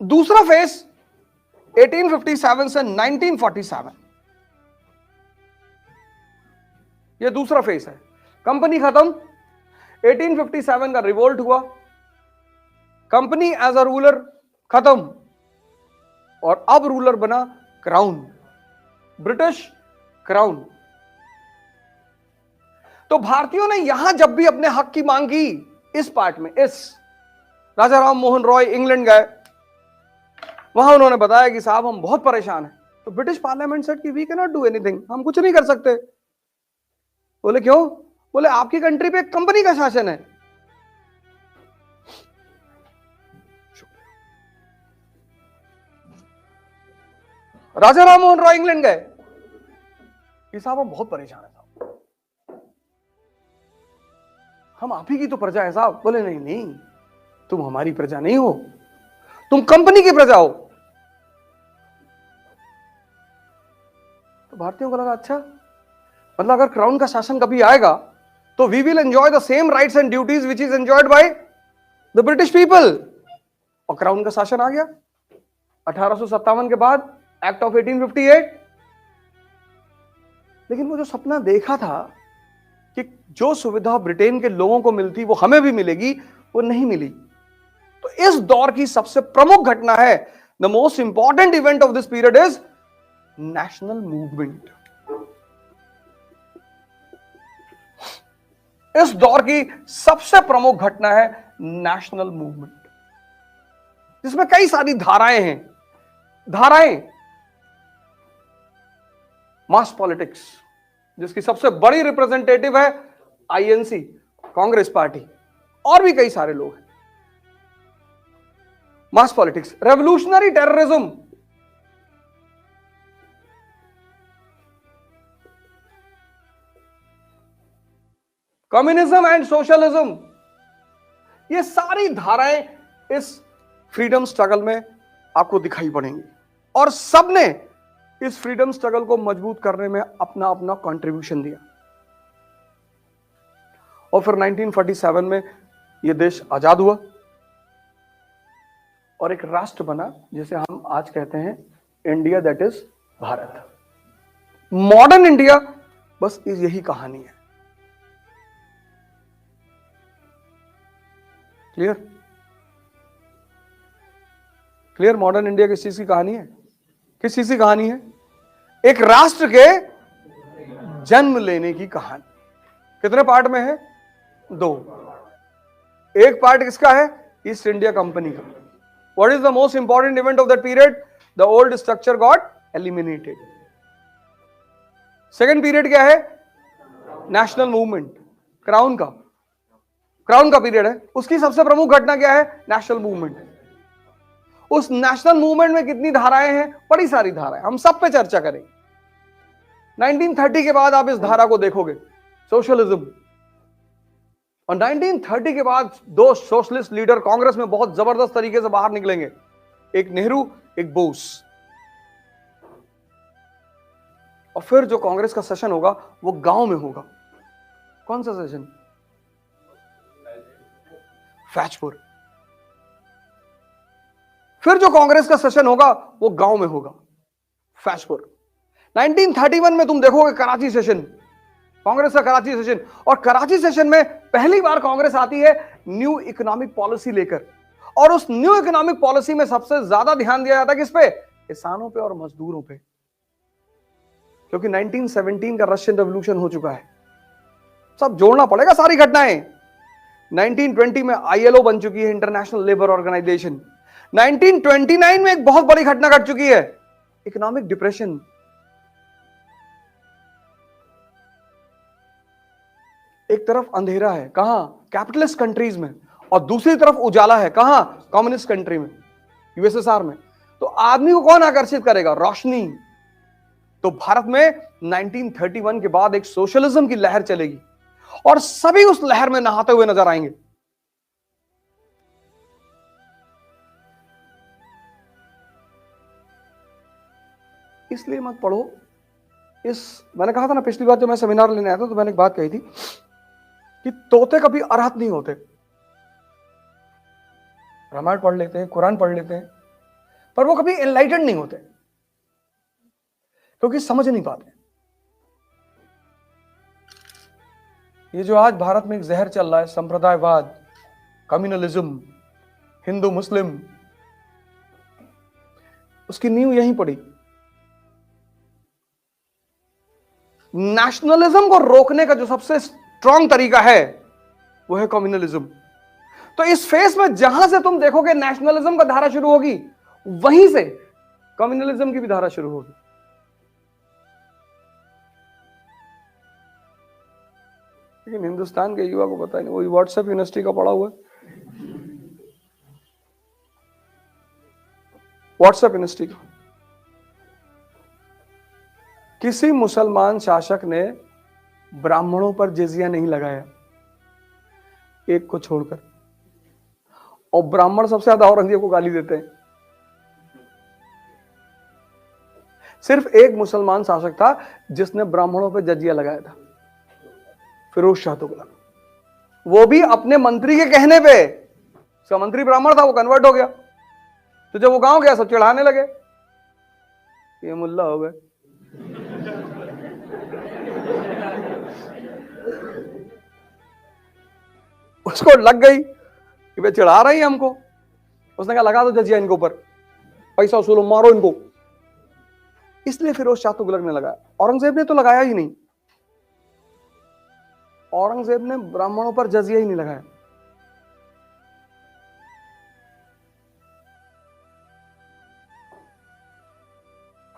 दूसरा फेस 1857 से 1947, ये दूसरा फेस है। कंपनी खत्म, 1857 का रिवोल्ट हुआ, कंपनी एज अ रूलर खत्म, और अब रूलर बना क्राउन, ब्रिटिश क्राउन। तो भारतीयों ने यहां जब भी अपने हक की मांग की, इस पार्ट में, इस राजा राम मोहन रॉय इंग्लैंड गए, वहां उन्होंने बताया कि साहब हम बहुत परेशान हैं। तो ब्रिटिश पार्लियामेंट सेड कि we can not do anything, हम कुछ नहीं कर सकते। बोले क्यों? बोले आपकी कंट्री पे एक कंपनी का शासन है। राजा राम मोहन रॉय इंग्लैंड गए कि साहब हम बहुत परेशान है साहब, हम आप ही की तो प्रजा है साहब। बोले नहीं नहीं, तुम हमारी प्रजा नहीं हो, तुम कंपनी की प्रजा हो। तो भारतीयों को लगा अच्छा, मतलब अगर क्राउन का शासन कभी आएगा तो we will enjoy the same rights and duties which is enjoyed by the British people. और क्राउन का शासन आ गया 1857 के बाद, एक्ट ऑफ 1858। लेकिन वो जो सपना देखा था कि जो सुविधा ब्रिटेन के लोगों को मिलती वो हमें भी मिलेगी, वो नहीं मिली। तो इस दौर की सबसे प्रमुख घटना है, the most important event of this period is national movement. इस दौर की सबसे प्रमुख घटना है नेशनल मूवमेंट, जिसमें कई सारी धाराएं हैं। धाराएं, मास पॉलिटिक्स, जिसकी सबसे बड़ी रिप्रेजेंटेटिव है आईएनसी, कांग्रेस पार्टी, और भी कई सारे लोग हैं। Mass politics, revolutionary terrorism, communism and socialism, ये सारी धाराएं इस फ्रीडम स्ट्रगल में आपको दिखाई पड़ेंगी, और सबने इस फ्रीडम स्ट्रगल को मजबूत करने में अपना अपना कंट्रीब्यूशन दिया। और फिर 1947 में यह देश आजाद हुआ और एक राष्ट्र बना जिसे हम आज कहते हैं India, that is Bharat. Modern India बस यही कहानी है। क्लियर? क्लियर? मॉडर्न इंडिया किस चीज की कहानी है? किस चीज की कहानी है? एक राष्ट्र के जन्म लेने की कहानी। कितने पार्ट में है? 2। एक पार्ट किसका है? ईस्ट इंडिया कंपनी का। What is the most important event of that period? The old structure got eliminated. Second period क्या है? नेशनल मूवमेंट, क्राउन का पीरियड है। उसकी सबसे प्रमुख घटना क्या है? National movement. उस नेशनल मूवमेंट में कितनी धाराएं हैं? बड़ी सारी धाराएं, हम सब पे चर्चा करेंगे। 1930 के बाद आप इस धारा को देखोगे, सोशलिज्म। और 1930 के बाद 2 सोशलिस्ट लीडर कांग्रेस में बहुत जबरदस्त तरीके से बाहर निकलेंगे, एक नेहरू, एक बोस। और फिर जो कांग्रेस का सेशन होगा वो गांव में होगा। कौन सा सेशन? फैजपुर। फिर जो कांग्रेस का सेशन होगा वो गांव में होगा, फैजपुर। 1931 में तुम देखोगे कराची सेशन, कांग्रेस का कराची सेशन। और कराची सेशन में पहली बार कांग्रेस आती है न्यू इकोनॉमिक पॉलिसी लेकर। और उस न्यू इकोनॉमिक पॉलिसी में सबसे ज्यादा ध्यान दिया जाता है किस पे? किसानों पे और मजदूरों पे, क्योंकि 1917 का रशियन रेवोल्यूशन हो चुका है। सब जोड़ना पड़ेगा सारी घटनाएं। 1920 में आईएलओ बन चुकी है, इंटरनेशनल लेबर ऑर्गेनाइजेशन। 1929 में एक बहुत बड़ी घटना घट चुकी है, इकोनॉमिक डिप्रेशन। एक तरफ अंधेरा है, कहां? कैपिटलिस्ट कंट्रीज में, और दूसरी तरफ उजाला है, कहां? कम्युनिस्ट कंट्री में, यूएसएसआर में। तो आदमी को कौन आकर्षित करेगा? रोशनी। तो भारत में 1931 के बाद एक सोशलिज्म की लहर चलेगी और सभी उस लहर में नहाते हुए नजर आएंगे। इसलिए मत पढ़ो मैंने कहा था ना पिछली बार जब मैं सेमिनार लेने आया था तो मैंने एक बात कही थी कि तोते कभी अरहत नहीं होते। रामायण पढ़ लेते हैं, कुरान पढ़ लेते हैं, पर वो कभी एनलाइटेंड नहीं होते क्योंकि समझ नहीं पाते। ये जो आज भारत में एक जहर चल रहा है, संप्रदायवाद, कम्युनलिज्म, हिंदू मुस्लिम, उसकी नींव यहीं पड़ी। नेशनलिज्म को रोकने का जो सबसे स्ट्रांग तरीका है वो है कम्युनलिज्म। तो इस फेस में जहां से तुम देखोगे नेशनलिज्म का धारा शुरू होगी, वहीं से कम्युनलिज्म की भी धारा शुरू होगी। लेकिन हिंदुस्तान के युवा को पता ही नहीं, वो व्हाट्सएप यूनिवर्सिटी का पढ़ा हुआ है, व्हाट्सएप यूनिवर्सिटी का। किसी मुसलमान शासक ने ब्राह्मणों पर जिजिया नहीं लगाया, एक को छोड़कर, और ब्राह्मण सबसे ज्यादा औरंगजेब को गाली देते हैं। सिर्फ एक मुसलमान शासक था जिसने ब्राह्मणों पर जजिया लगाया था, फिरोज शाह तुगलक, वो भी अपने मंत्री के कहने पे। उसका मंत्री ब्राह्मण था, वो कन्वर्ट हो गया, तो जब वो गांव गया सब चिढ़ाने लगे, ये मुल्ला हो गए। उसको लग गई कि वे चिढ़ा रही है हमको। उसने कहा लगा दो जजिया इनके ऊपर, पैसा वसूलो, मारो इनको। इसलिए फिरोज शाह तुगलक ने लगाया, औरंगजेब ने तो लगाया ही नहीं। औरंगजेब ने ब्राह्मणों पर जजिया ही नहीं लगाया।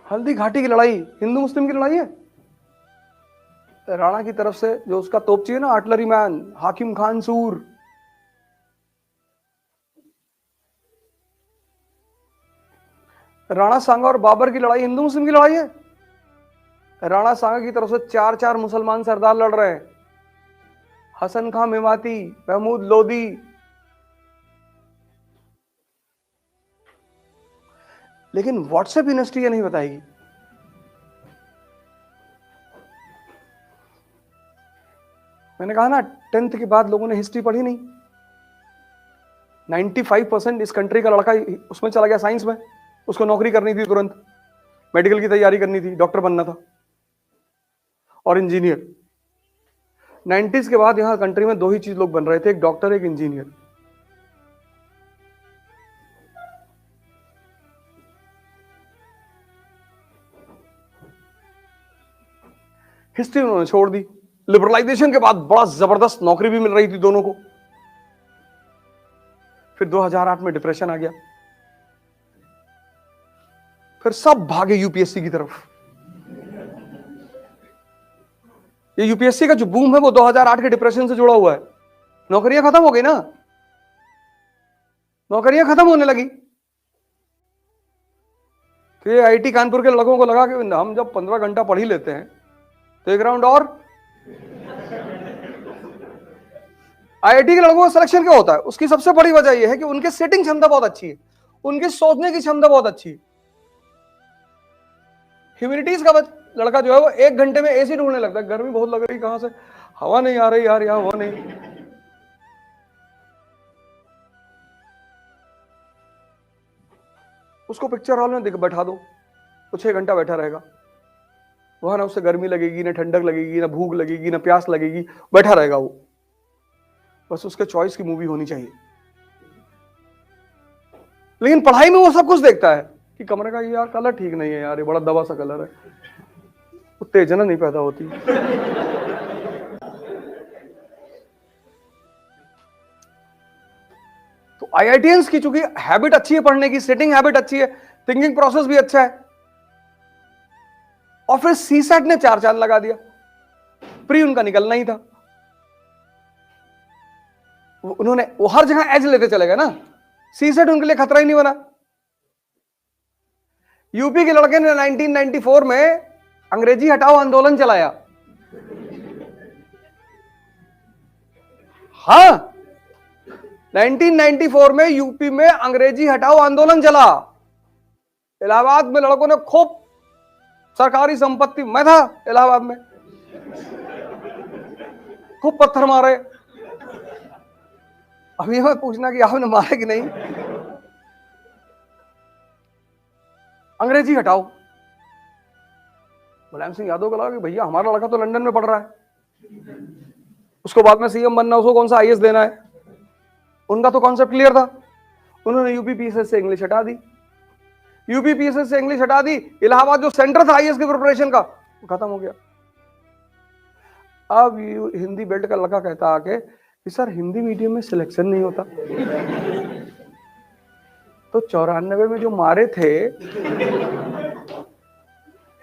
हल्दी घाटी की लड़ाई हिंदू मुस्लिम की लड़ाई है। राणा की तरफ से जो उसका तोपची है ना, आर्टिलरी मैन हाकिम खान सूर, राणा सांगा और बाबर की लड़ाई हिंदू मुस्लिम की लड़ाई है। राणा सांगा की तरफ से 4-4 मुसलमान सरदार लड़ रहे हैं, हसन खां मेवाती, महमूद लोदी। लेकिन व्हाट्सएप यूनिवर्सिटी ये नहीं बताएगी। मैंने कहा ना 10th के बाद लोगों ने हिस्ट्री पढ़ी नहीं। 95% इस कंट्री का लड़का उसमें चला गया साइंस में, उसको नौकरी करनी थी तुरंत, मेडिकल की तैयारी करनी थी, डॉक्टर बनना था और इंजीनियर। 90s के बाद यहां कंट्री में 2 ही चीज लोग बन रहे थे, एक डॉक्टर एक इंजीनियर। हिस्ट्री उन्होंने छोड़ दी। लिबरलाइजेशन के बाद बड़ा जबरदस्त नौकरी भी मिल रही थी दोनों को। फिर 2008 में डिप्रेशन आ गया, फिर सब भागे यूपीएससी की तरफ। ये यूपीएससी का जो बूम है वो 2008 के डिप्रेशन से जुड़ा हुआ है। नौकरियां खत्म हो गई ना, नौकरियां खत्म होने लगी। तो ये आईटी कानपुर के लड़कों को लगा कि हम जब 15 घंटा पढ़ ही लेते हैं तो एक राउंड और। आईआईटी के लड़कों का सिलेक्शन क्या होता है, उसकी सबसे बड़ी वजह यह है कि उनके सेटिंग क्षमता बहुत अच्छी है, उनकी सोचने की क्षमता बहुत अच्छी है। ह्यूमैनिटीज का लड़का जो है वो 1 घंटे में एसी ढूंढने लगता है, गर्मी बहुत लग रही, कहां से हवा नहीं आ रही यार, यहां हवा नहीं। उसको पिक्चर हॉल में बैठा दो, वो 6 घंटा बैठा रहेगा वहां, ना उससे गर्मी लगेगी, ना ठंडक लगेगी, ना भूख लगेगी, ना प्यास लगेगी, बैठा रहेगा वो। बस उसके चॉइस की मूवी होनी चाहिए। लेकिन पढ़ाई में वो सब कुछ देखता है कि कमरे का यार कलर ठीक नहीं है यार, ये बड़ा दबा सा कलर है, उत्तेजना नहीं पैदा होती। तो आईआईटीएंस की चूंकि हैबिट अच्छी है पढ़ने की, सेटिंग हैबिट अच्छी है, थिंकिंग प्रोसेस भी अच्छा है, और फिर सीसैट ने 4 चांद लगा दिया। प्री उनका निकलना ही था, उन्होंने वो हर जगह एज लेते चले गए ना, सीसेट उनके लिए खतरा ही नहीं बना। यूपी के लड़के ने 1994 में अंग्रेजी हटाओ आंदोलन चलाया। हां, 1994 में यूपी में अंग्रेजी हटाओ आंदोलन चला। इलाहाबाद में लड़कों ने खूब सरकारी संपत्ति, मैं था इलाहाबाद में, खूब पत्थर मारे। अब ये मत पूछना कि आपने मारे कि नहीं। अंग्रेजी हटाओ। मुलायम सिंह यादव को लगा कि भैया हमारा लड़का तो लंदन में पढ़ रहा है, उसको बाद में सीएम बनना, उसको कौन सा आईएएस देना है। उनका तो कॉन्सेप्ट क्लियर था। उन्होंने यूपीपीएससी से इंग्लिश हटा दी, यूपीपीएससी से इंग्लिश हटा दी। इलाहाबाद जो सेंटर था आईएएस की प्रिपरेशन का, खत्म हो गया। अब हिंदी बेल्ट का लड़का कहता आके कि सर हिंदी मीडियम में सिलेक्शन नहीं होता। तो 94 में जो मारे थे,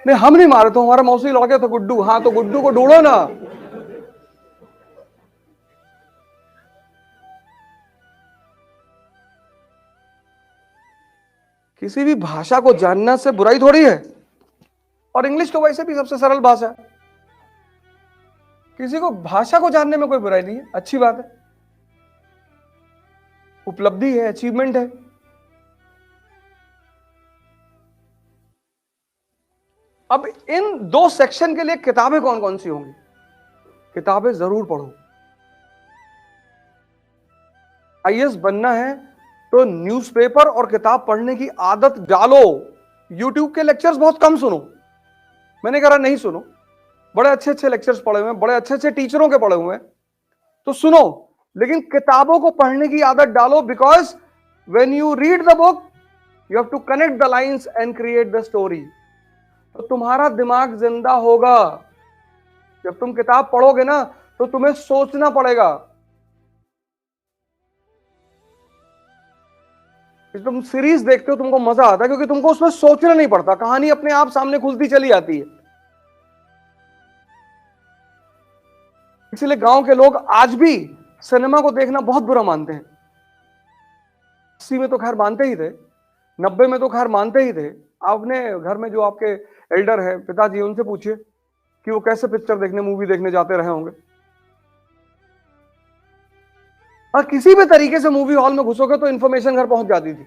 नहीं हम नहीं मारे, तो हमारा मौसी लड़के तो गुड्डू। हाँ तो गुड्डू को ढूंढो ना। किसी भी भाषा को जानना से बुराई थोड़ी है, और इंग्लिश तो वैसे भी सबसे सरल भाषा है। किसी को भाषा को जानने में कोई बुराई नहीं है, अच्छी बात है, उपलब्धि है, अचीवमेंट है। अब इन दो सेक्शन के लिए किताबें कौन कौन सी होंगी? किताबें जरूर पढ़ो। आईएएस बनना है तो न्यूज़पेपर और किताब पढ़ने की आदत डालो। यूट्यूब के लेक्चर्स बहुत कम सुनो, मैंने कहा नहीं सुनो, बड़े अच्छे अच्छे लेक्चर्स पढ़े हुए हैं, बड़े अच्छे अच्छे टीचरों के पढ़े हुए हैं, तो सुनो, लेकिन किताबों को पढ़ने की आदत डालो। Because when you read the book you have to connect the lines and create the story. तो तुम्हारा दिमाग जिंदा होगा। जब तुम किताब पढ़ोगे ना तो तुम्हें सोचना पड़ेगा। तुम सीरीज देखते हो तुमको मजा आता है क्योंकि तुमको उसमें सोचना नहीं पड़ता, कहानी अपने आप सामने खुलती चली आती है। इसलिए गांव के लोग आज भी सिनेमा को देखना बहुत बुरा मानते हैं। 80 में तो खैर मानते ही थे, 90 में तो खैर मानते ही थे। आपने घर में जो आपके एल्डर है, पिताजी, उनसे पूछिए कि वो कैसे पिक्चर देखने, मूवी देखने जाते रहे होंगे। और किसी भी तरीके से मूवी हॉल में घुसोगे तो इंफॉर्मेशन घर पहुंच जाती थी।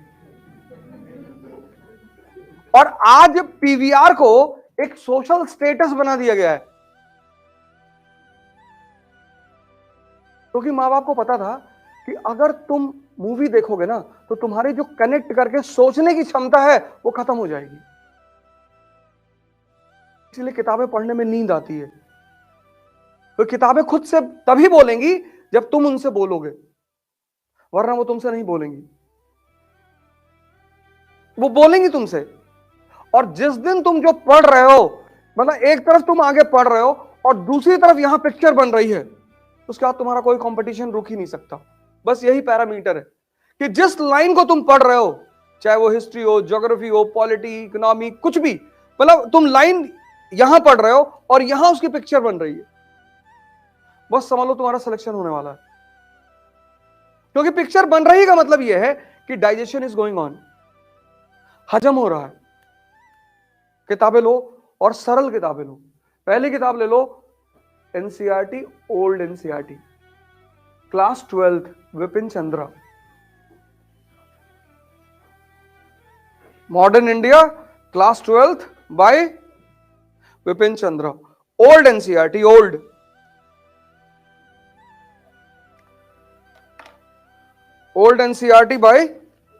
और आज पीवीआर को एक सोशल स्टेटस बना दिया गया है, क्योंकि मां बाप को पता था कि अगर तुम मूवी देखोगे ना तो तुम्हारी जो कनेक्ट करके सोचने की क्षमता है वो खत्म हो जाएगी। इसलिए किताबें पढ़ने में नींद आती है। तो किताबें खुद से तभी बोलेंगी जब तुम उनसे बोलोगे, वरना वो तुमसे नहीं बोलेंगी। वो बोलेंगी तुमसे। और जिस दिन तुम जो पढ़ रहे हो, मतलब एक तरफ तुम आगे पढ़ रहे हो और दूसरी तरफ यहां पिक्चर बन रही है, उसके बाद तुम्हारा कोई कंपटीशन रुक ही नहीं सकता। बस यही पैरामीटर है कि जिस लाइन को तुम पढ़ रहे हो, चाहे वो हिस्ट्री हो, ज्योग्राफी हो, पॉलिटी, इकोनॉमी, कुछ भी, मतलब तुम लाइन यहां पढ़ रहे हो और यहां उसकी पिक्चर बन रही है, बस समझ लो तुम्हारा सिलेक्शन होने वाला है। क्योंकि पिक्चर बन रही का मतलब यह है कि डाइजेशन इज गोइंग ऑन, हजम हो रहा है। किताबें लो और सरल किताबें लो। पहली किताब ले लो NCERT, old NCERT, class 12th, Vipin Chandra. Modern India, class 12th by Vipin Chandra. Old NCERT, old NCERT by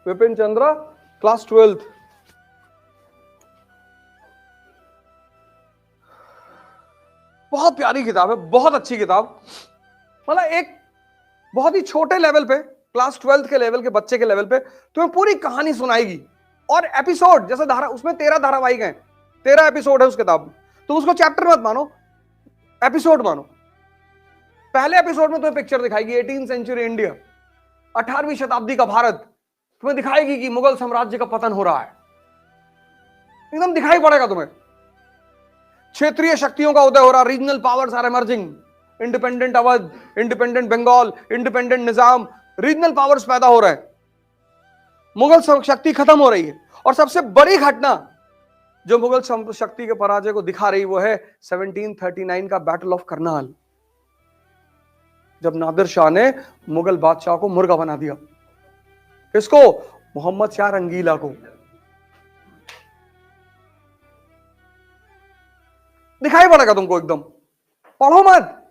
Vipin Chandra, class 12th। बहुत प्यारी किताब है, बहुत अच्छी किताब। मतलब एक बहुत ही छोटे लेवल पे, क्लास 12th के लेवल के बच्चे के लेवल पे तुम्हें पूरी कहानी सुनाएगी। और एपिसोड जैसे उसमें 13 धारावाहिक हैं, 13 एपिसोड है उस किताब में। तुम उसको चैप्टर मत मानो, एपिसोड मानो। पहले एपिसोड में तुम्हें पिक्चर दिखाएगी 18th सेंचुरी इंडिया, 18वीं शताब्दी का भारत। तुम्हें दिखाएगी कि मुगल साम्राज्य का पतन हो रहा है, एकदम दिखाई पड़ेगा तुम्हें। क्षेत्रीय शक्तियों का उदय हो रहा, regional powers are emerging, independent Awadh, independent Bengal, independent Nizam, regional powers पैदा हो रहे हैं, मुगल शक्ति खत्म हो रही है। और सबसे बड़ी घटना जो मुगल शक्ति के पराजय को दिखा रही वो है 1739 का बैटल ऑफ करनाल, जब नादिर शाह ने मुगल बादशाह को मुर्गा बना दिया। किसको? मोहम्मद शाह रंगीला को। दिखाई पड़ेगा तुमको एकदम। पढ़ो मत,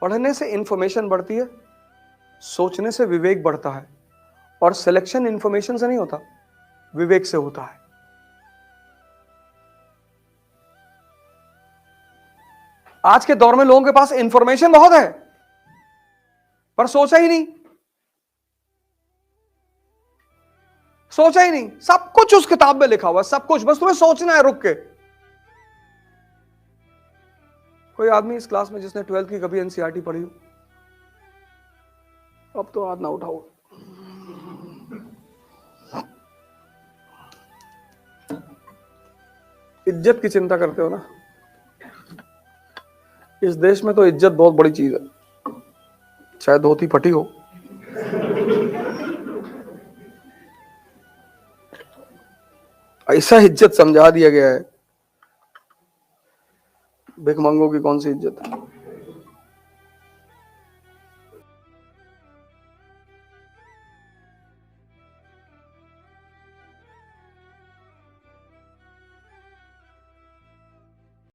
पढ़ने से इंफॉर्मेशन बढ़ती है, सोचने से विवेक बढ़ता है, और सिलेक्शन इंफॉर्मेशन से नहीं होता, विवेक से होता है। आज के दौर में लोगों के पास इंफॉर्मेशन बहुत है, पर सोचा ही नहीं, सोचा ही नहीं। सब कुछ उस किताब में लिखा हुआ है, सब कुछ, बस तुम्हें सोचना है रुक के। कोई आदमी इस क्लास में जिसने 12th की कभी एनसीईआरटी पढ़ी हो? अब तो हाथ ना उठाओ। इज्जत की चिंता करते हो ना? इस देश में तो इज्जत बहुत बड़ी चीज है, चाहे धोती फटी हो। ऐसा इज्जत समझा दिया गया है, भिखमंगों की कौन सी इज्जत है।